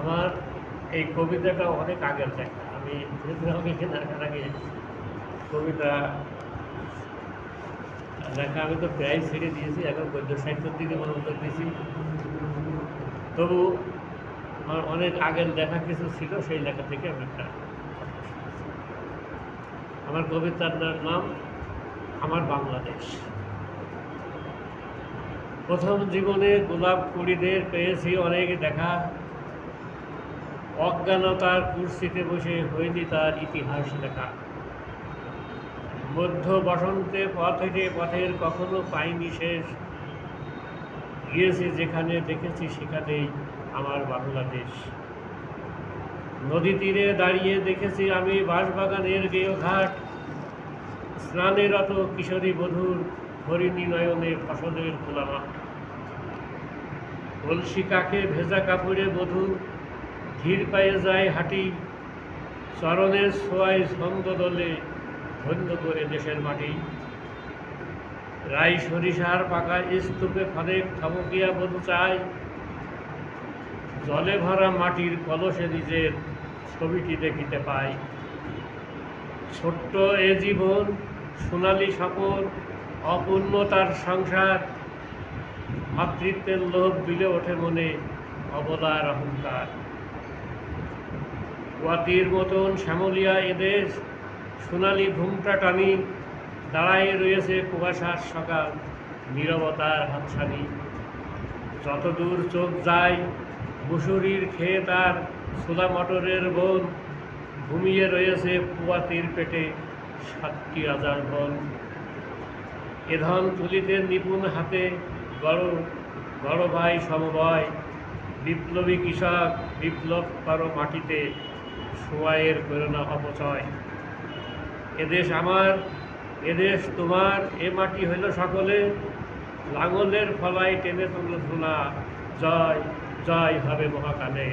আমার এই কবিতাটা অনেক আগের লেখা। আমি যেহেতু আমাকে এখানে আসার আগে কবিতা লেখা আমি তো প্রায় ছেড়ে দিয়েছি, এখন গদ্য সাহিত্যের দিকে মনোযোগ দিয়েছি। তবু আমার অনেক আগের লেখা কিছু ছিল, সেই লেখা থেকে আমি একটা আমার কবিতার নাম আমার বাংলাদেশ। প্রথম জীবনে গোলাপ কুড়িদের পেয়েছি অনেক দেখা, অজ্ঞানতার কুর্সিতে বসে হয়নি তার ইতিহাস লেখা। মধ্য বসন্তে পথ হেঁটে পথের কখনো পাইনি শেষ, গিয়েছি যেখানে দেখেছি সেখানেই আমার বাংলাদেশ। নদী তীরে দাঁড়িয়ে দেখেছি আমি বাঁশবাগানের গেয় ঘাট, স্নানেরত কিশোরী বধূর হরিণী নয়নে ফসলের খোলা মাঠ। কলসি কাকে ভেজা কাপড়ে বধূ ধীর পায়ে যায় হাঁটি, চরণের ছোঁয়ায় ছন্দ দলে ধন্য করে দেশের মাটি। রাই সরিষার পাকা স্তূপে ফলেক থমকিয়া বধূ চায়, জলে ভরা মাটির কলসে নিজের ছবিটি দেখিতে পায়। ছোট্ট এ জীবন সোনালি সফর, অপূর্ণতার সংসার, মাতৃত্বের লোভ বিলে ওঠে মনে অবলার অহংকার। ওয়াতির মতন শ্যামলিয়া এদেশ, সোনালি ঘুমটা টানি, দাঁড়ায় রয়েছে কুয়াশার সকাল, নীরবতার হাতছানি। যতদূর চোখ যায় মুসুরির ক্ষেত আর ছোলা মটরের বন, ঘুমিয়ে রয়েছে পুয়াতির পেটে 7টি রাজার বন। এ ধন তুলিতে নিপুণ হাতে গড় বড় ভাই সমবয়, বিপ্লবী কৃষক বিপ্লব করো মাটিতে, সময়ের করোনা অপচয়। এদেশ আমার, এদেশ তোমার, এ মাটি হইল সকলে, লাঙলের ফলায় টেনে তুলো সোনা, জয় জয় হবে মহাকালে।